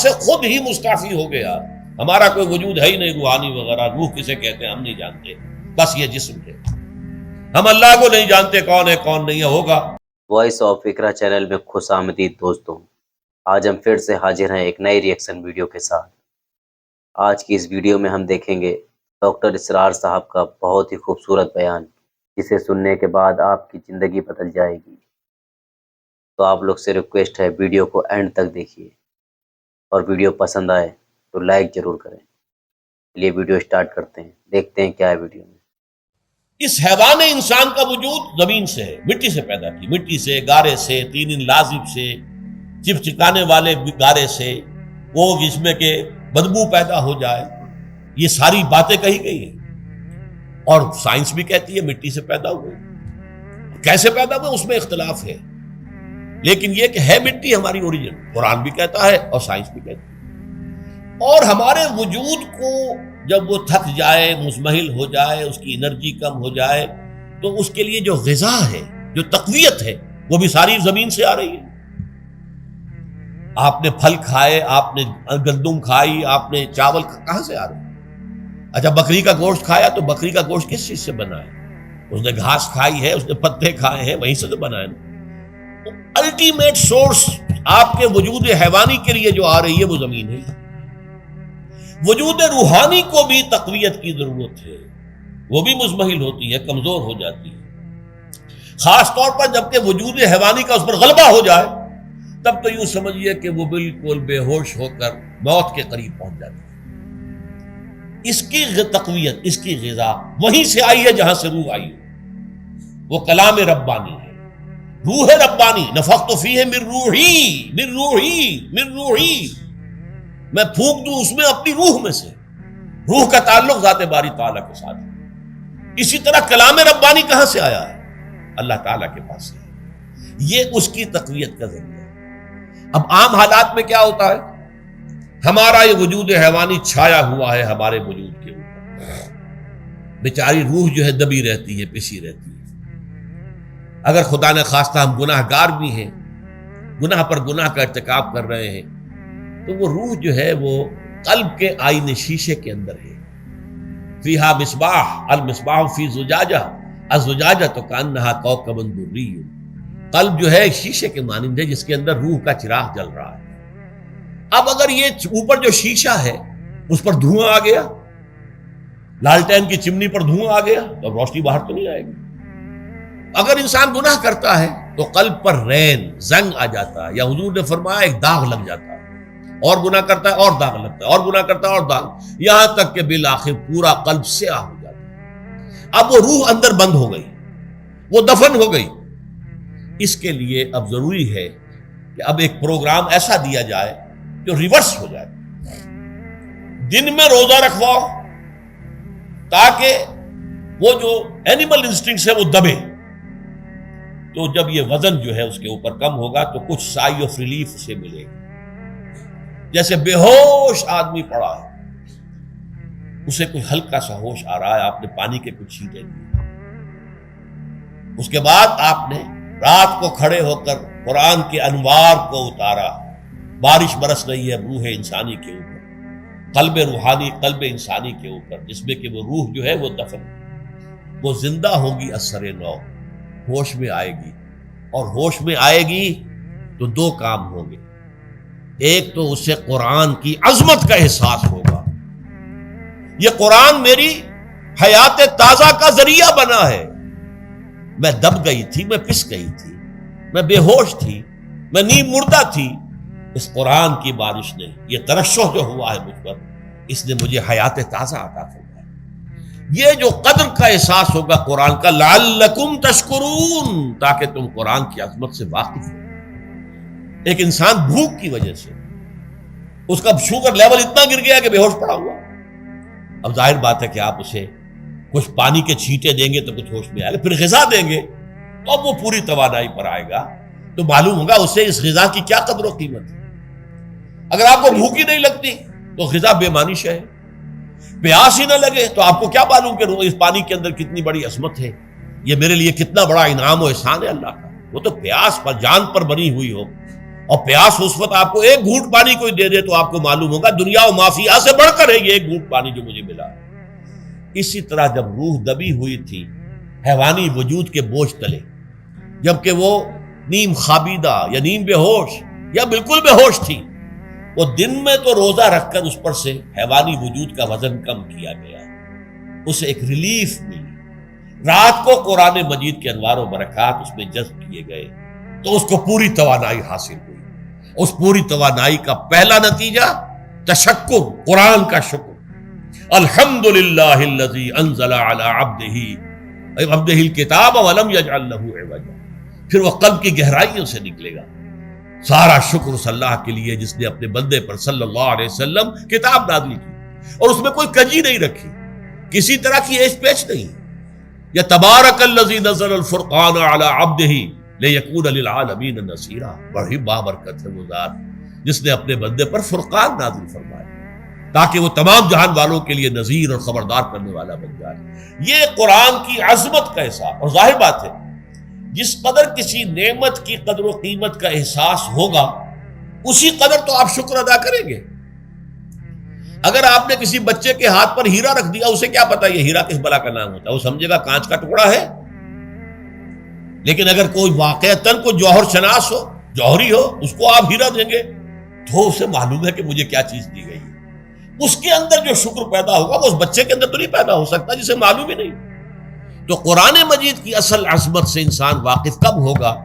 سے خود ہی مستعفی ہو گیا. ہمارا کوئی وجود ہے ہی نہیں روحانی وغیرہ. روح کسے کہتے ہیں ہم نہیں جانتے, بس یہ جسم ہے. ہم اللہ کو نہیں جانتے کون ہے کون نہیں ہے. ہوگا. وائس آف اقرا چینل میں خوش آمدید دوستوں. آج ہم پھر سے حاضر ہیں ایک نئی ریئیکشن ویڈیو کے ساتھ. آج کی اس ویڈیو میں ہم دیکھیں گے ڈاکٹر اسرار صاحب کا بہت ہی خوبصورت بیان, جسے سننے کے بعد آپ کی زندگی بدل جائے گی. تو آپ لوگ سے ریکویسٹ ہے ویڈیو کو اینڈ تک دیکھیے, اور ویڈیو پسند آئے تو لائک ضرور کریں. چلیے ویڈیو سٹارٹ کرتے ہیں, دیکھتے ہیں کیا ہے ویڈیو میں. اس حیوان انسان کا وجود زمین سے ہے, مٹی سے پیدا کی, مٹی سے, گارے سے, طین لازب سے, چپچکانے والے گارے سے, وہ جس میں کہ بدبو پیدا ہو جائے. یہ ساری باتیں کہی گئی ہیں, اور سائنس بھی کہتی ہے مٹی سے پیدا ہوئے. کیسے پیدا ہوئے اس میں اختلاف ہے, لیکن یہ کہ ہے مٹی ہماری اوریجن. قرآن بھی کہتا ہے اور سائنس بھی کہتی ہے. اور ہمارے وجود کو جب وہ تھک جائے, مزمحل ہو جائے, اس کی انرجی کم ہو جائے, تو اس کے لیے جو غذا ہے, جو تقویت ہے, وہ بھی ساری زمین سے آ رہی ہے. آپ نے پھل کھائے, آپ نے گندم کھائی, آپ نے چاول کہاں سے آ رہے ہیں؟ اچھا بکری کا گوشت کھایا تو بکری کا گوشت کس چیز سے بنا ہے؟ اس نے گھاس کھائی ہے, اس نے پتے کھائے ہیں, وہیں سے تو بنا ہے. الٹیمیٹ سورس آپ کے وجود حیوانی کے لیے جو آ رہی ہے وہ زمین ہے. وجود روحانی کو بھی تقویت کی ضرورت ہے. وہ بھی مزمحل ہوتی ہے, کمزور ہو جاتی ہے. خاص طور پر جبکہ وجود حیوانی کا اس پر غلبہ ہو جائے, تب تو یوں سمجھیے کہ وہ بالکل بے ہوش ہو کر موت کے قریب پہنچ جاتی ہے. اس کی تقویت, اس کی غذا وہیں سے آئی ہے جہاں سے روح آئی ہے. وہ کلام ربانی ہے, روح ربانی. نفخت فیہ من روحی من روحی من روحی, میں پھونک دوں اس میں اپنی روح میں سے. روح کا تعلق ذات باری تعالیٰ کے ساتھ. اسی طرح کلام ربانی کہاں سے آیا ہے؟ اللہ تعالیٰ کے پاس سے. یہ اس کی تقویت کا ذریعہ ہے. اب عام حالات میں کیا ہوتا ہے, ہمارا یہ وجود حیوانی چھایا ہوا ہے ہمارے وجود کے اوپر. بیچاری روح جو ہے دبی رہتی ہے, پسی رہتی ہے. اگر خدا نے خواستہ ہم گناہ گار بھی ہیں, گناہ پر گناہ کا ارتکاب کر رہے ہیں, تو وہ روح جو ہے وہ قلب کے آئینے شیشے کے اندر ہے. فیہا مصباح المصباح فی زجاجہ الزجاجہ تو کانہا کوکب دری. قلب جو ہے ایک شیشے کے مانند ہے جس کے اندر روح کا چراغ جل رہا ہے. اب اگر یہ اوپر جو شیشہ ہے اس پر دھواں آ گیا, لالٹین کی چمنی پر دھواں آ گیا, تو اب روشنی باہر تو نہیں آئے گی. اگر انسان گناہ کرتا ہے تو قلب پر رین, زنگ آ جاتا ہے, یا حضور نے فرمایا ایک داغ لگ جاتا ہے. اور گناہ کرتا ہے اور داغ لگتا ہے, اور گناہ کرتا ہے اور داغ, یہاں تک کہ بالآخر پورا قلب سیاہ ہو جاتا ہے. اب وہ روح اندر بند ہو گئی, وہ دفن ہو گئی. اس کے لیے اب ضروری ہے کہ اب ایک پروگرام ایسا دیا جائے جو ریورس ہو جائے. دن میں روزہ رکھواؤ تاکہ وہ جو اینیمل انسٹنکٹس ہے وہ دبے. تو جب یہ وزن جو ہے اس کے اوپر کم ہوگا تو کچھ سائی آف ریلیف اسے ملے گا. جیسے بے ہوش آدمی پڑا ہے, اسے کوئی ہلکا سا ہوش آ رہا ہے, آپ نے پانی کے کچھ چھینٹے دیے, اس کے بعد آپ نے رات کو کھڑے ہو کر قرآن کے انوار کو اتارا. بارش برس رہی ہے روح انسانی کے اوپر, قلب روحانی, قلب انسانی کے اوپر, جس میں کہ وہ روح جو ہے وہ دفن, وہ زندہ ہوگی اثر نو, ہوش میں آئے گی. اور ہوش میں آئے گی تو دو کام ہوں گے. ایک تو اسے قرآن کی عظمت کا احساس ہوگا, یہ قرآن میری حیات تازہ کا ذریعہ بنا ہے. میں دب گئی تھی, میں پس گئی تھی, میں بے ہوش تھی, میں نیم مردہ تھی. اس قرآن کی بارش نے, یہ ترشح جو ہوا ہے مجھ پر, اس نے مجھے حیات تازہ عطا فرمائی. یہ جو قدر کا احساس ہوگا قرآن کا, لعلکم تشکرون, تاکہ تم قرآن کی عظمت سے واقف ہو. ایک انسان بھوک کی وجہ سے اس کا شوگر لیول اتنا گر گیا کہ بے ہوش پڑا ہوا. اب ظاہر بات ہے کہ آپ اسے کچھ پانی کے چھینٹے دیں گے تو کچھ ہوش میں آئے گا, پھر غذا دیں گے تو اب وہ پوری توانائی پر آئے گا, تو معلوم ہوگا اسے اس غذا کی کیا قدر و قیمت ہے. اگر آپ کو بھوک ہی نہیں لگتی تو غذا بے معنی شے ہے. پیاس ہی نہ لگے تو آپ کو کیا معلوم کہ اس پانی کے اندر کتنی بڑی عظمت ہے, یہ میرے لیے کتنا بڑا انعام و احسان ہے اللہ کا. وہ تو پیاس پر, جان پر بنی ہوئی ہو, اور پیاس اس وقت آپ کو ایک گھونٹ پانی کوئی دے دے تو آپ کو معلوم ہوگا دنیا و مافیا سے بڑھ کر ہے یہ ایک گھونٹ پانی جو مجھے ملا. اسی طرح جب روح دبی ہوئی تھی حیوانی وجود کے بوجھ تلے، جبکہ وہ نیم خوابیدہ یا نیم بے ہوش یا بالکل بے ہوش تھی، وہ دن میں تو روزہ رکھ کر اس پر سے حیوانی وجود کا وزن کم کیا گیا، اسے ایک ریلیف ملی. رات کو قرآن مجید کے انوار و برکات اس میں جذب کیے گئے تو اس کو پوری توانائی حاصل ہوئی. اس پوری توانائی کا پہلا نتیجہ تشکر، قرآن کا شکر. الحمدللہ الذی انزل علی عبدہ الکتاب ولم یجعل لہ عوجا. پھر وہ قلب کی گہرائیوں سے نکلے گا. سارا شکر اس اللہ کے لیے جس نے اپنے بندے پر صلی اللہ علیہ وسلم کتاب نازل کی اور اس میں کوئی کجی نہیں رکھی، کسی طرح کی ایش پیچ نہیں. یا تبارک الذی نزل الفرقان علی عبدہ لیکون للعالمین نذیرا. بڑی بابرکت ہے وہ ذات جس نے اپنے بندے پر فرقان نازل فرمایا تاکہ وہ تمام جہان والوں کے لیے نذیر اور خبردار کرنے والا بن جائے. یہ قرآن کی عظمت کا احساس. اور ظاہر بات ہے جس قدر کسی نعمت کی قدر و قیمت کا احساس ہوگا اسی قدر تو آپ شکر ادا کریں گے. اگر آپ نے کسی بچے کے ہاتھ پر ہیرا رکھ دیا، اسے کیا پتا یہ ہیرا کس بلا کا نام ہوتا ہے، وہ سمجھے گا کانچ کا ٹکڑا ہے. لیکن اگر کوئی واقعتاً کوئی جوہر شناس ہو، جوہری ہو، اس کو آپ ہیرا دیں گے تو اسے معلوم ہے کہ مجھے کیا چیز دی گئی ہے. اس کے اندر جو شکر پیدا ہوگا وہ اس بچے کے اندر تو نہیں پیدا ہو سکتا جسے معلوم ہی نہیں. تو قرآن مجید کی اصل عظمت سے انسان واقف کب ہوگا؟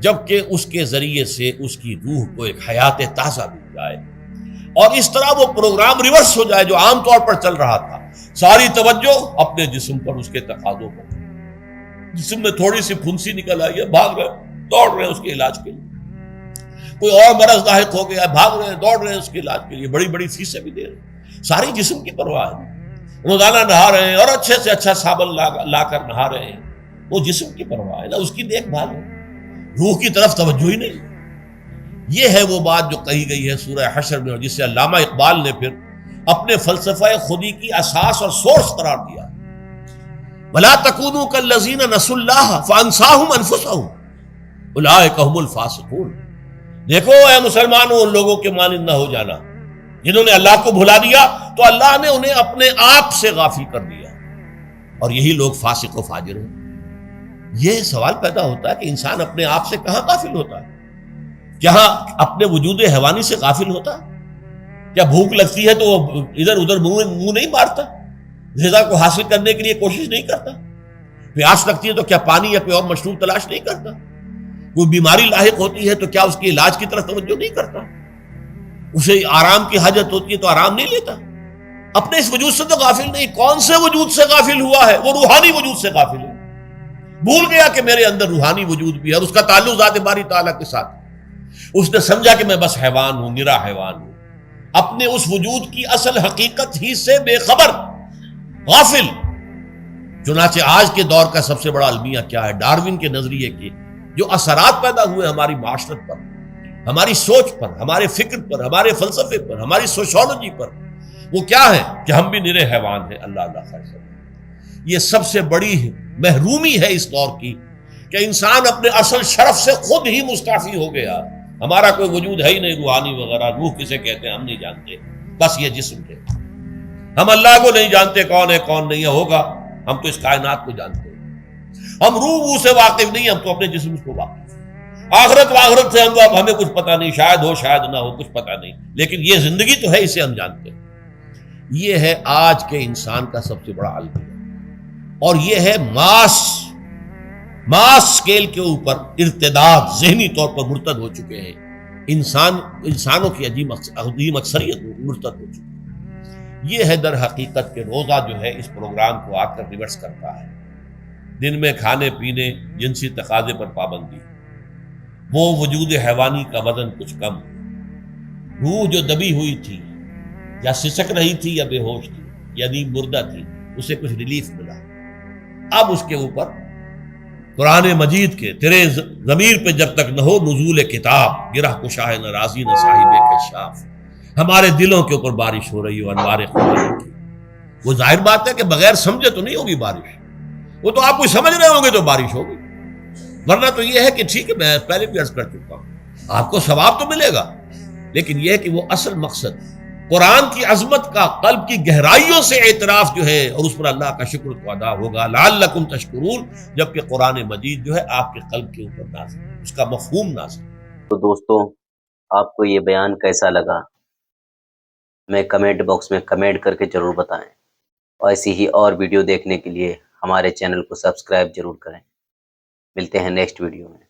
جبکہ اس کے ذریعے سے اس کی روح کو ایک حیات تازہ مل جائے اور اس طرح وہ پروگرام ریورس ہو جائے جو عام طور پر چل رہا تھا. ساری توجہ اپنے جسم پر، اس کے تقاضوں پر. جسم میں تھوڑی سی پھنسی نکل آئی ہے، بھاگ رہے دوڑ رہے ہیں اس کے علاج کے لیے. کوئی اور مرض لاحق ہو گیا، بھاگ رہے ہیں دوڑ رہے ہیں اس کے علاج کے لیے، بڑی بڑی فیسیں بھی دے رہے ہیں. ساری جسم کی پرواہ ہے. روزانہ نہا رہے ہیں اور اچھے سے اچھا صابن لا کر نہا رہے ہیں، وہ جسم کی پرواہ ہے نا، اس کی دیکھ بھال ہے. روح کی طرف توجہ ہی نہیں. یہ ہے وہ بات جو کہی گئی ہے سورہ حشر میں اور جسے علامہ اقبال نے پھر اپنے فلسفہ خودی کی اساس اور سورس قرار دیا. وَلَا تَكُونُوا كَالَّذِينَ نَسُوا اللَّهَ فَأَنسَاهُمْ أَنفُسَهُمْ أُولَٰئِكَ هُمُ الْفَاسِقُونَ. دیکھو اے مسلمانوں، ان لوگوں کے مانند نہ ہو جانا جنہوں نے اللہ کو بھلا دیا تو اللہ نے انہیں اپنے آپ سے غافل کر دیا، اور یہی لوگ فاسق و فاجر ہیں. یہ سوال پیدا ہوتا ہے کہ انسان اپنے آپ سے کہاں غافل ہوتا ہے؟ کیا اپنے وجود حیوانی سے غافل ہوتا ہے؟ کیا بھوک لگتی ہے تو وہ ادھر ادھر منہ نہیں مارتا؟ غذا کو حاصل کرنے کے لیے کوشش نہیں کرتا؟ پیاس لگتی ہے تو کیا پانی یا کوئی اور مشروب تلاش نہیں کرتا؟ کوئی بیماری لاحق ہوتی ہے تو کیا اس کے علاج کی طرف توجہ نہیں کرتا؟ اسے آرام کی حاجت ہوتی ہے تو آرام نہیں لیتا؟ اپنے اس وجود سے تو غافل نہیں. کون سے وجود سے غافل ہوا ہے؟ وہ روحانی وجود سے غافل ہے. بھول گیا کہ میرے اندر روحانی وجود بھی ہے اور اس کا تعلق ذات باری تعالیٰ کے ساتھ. اس نے سمجھا کہ میں بس حیوان ہوں، نرا حیوان ہوں، اپنے اس وجود کی اصل حقیقت ہی سے بے خبر، غافل. چنانچہ آج کے دور کا سب سے بڑا المیہ کیا ہے؟ ڈارون کے نظریے کے جو اثرات پیدا ہوئے ہماری معاشرت پر، ہماری سوچ پر، ہمارے فکر پر، ہمارے فلسفے پر، ہماری سوشولوجی پر، وہ کیا ہے کہ ہم بھی نرے حیوان ہیں. اللہ اللہ خیر سے. یہ سب سے بڑی محرومی ہے اس دور کی کہ انسان اپنے اصل شرف سے خود ہی مستعفی ہو گیا. ہمارا کوئی وجود ہے ہی نہیں روحانی وغیرہ. روح کسے کہتے ہیں ہم نہیں جانتے، بس یہ جسم ہے. ہم اللہ کو نہیں جانتے کون ہے کون نہیں ہے. ہوگا ہم تو اس کائنات کو جانتے ہیں. ہم روح سے واقف نہیں، ہم تو اپنے جسم کو واقف. آخرت سے ہم ہمیں کچھ پتہ نہیں، شاید ہو شاید نہ ہو، کچھ پتہ نہیں. لیکن یہ زندگی تو ہے، اسے ہم جانتے ہیں. یہ ہے آج کے انسان کا سب سے بڑا المیہ. اور یہ ہے ماس سکیل کے اوپر ارتداد، ذہنی طور پر مرتد ہو چکے ہیں. انسانوں کی عظیم اکثریت مرتد ہو چکی ہے. یہ ہے در حقیقت کہ روزہ جو ہے اس پروگرام کو آ کر ریورس کرتا ہے. دن میں کھانے پینے، جنسی تقاضے پر پابندی، وہ وجود حیوانی کا وزن کچھ کم، روح جو دبی ہوئی تھی یا سسک رہی تھی یا بے ہوش تھی یعنی مردہ تھی، اسے کچھ ریلیف ملا. اب اس کے اوپر قرآن مجید کے تیرے ضمیر پہ جب تک نہ ہو نزول کتاب، گرہ کشاہ نہ راضی نہ صاحب کشاف، ہمارے دلوں کے اوپر بارش ہو رہی ہو انوار خدا کی. وہ ظاہر بات ہے کہ بغیر سمجھے تو نہیں ہوگی بارش. وہ تو آپ کو سمجھ رہے ہوں گے تو بارش ہوگی، ورنہ تو یہ ہے کہ ٹھیک ہے. میں پہلے بھی عرض کر چکا ہوں آپ کو ثواب تو ملے گا، لیکن یہ کہ وہ اصل مقصد قرآن کی عظمت کا قلب کی گہرائیوں سے اعتراف جو ہے، اور اس پر اللہ کا شکر تو ادا ہوگا، لعلکم تشکرون، جبکہ قرآن مجید جو ہے آپ کے قلب کے اوپر نازل ہے، اس کا مفہوم نازل ہے۔ تو دوستوں، آپ کو یہ بیان کیسا لگا؟ میں کمنٹ باکس میں کمنٹ کر کے ضرور بتائیں، اور ایسی ہی اور ویڈیو دیکھنے کے لیے ہمارے چینل کو سبسکرائب ضرور کریں۔ ملتے ہیں نیکسٹ ویڈیو میں۔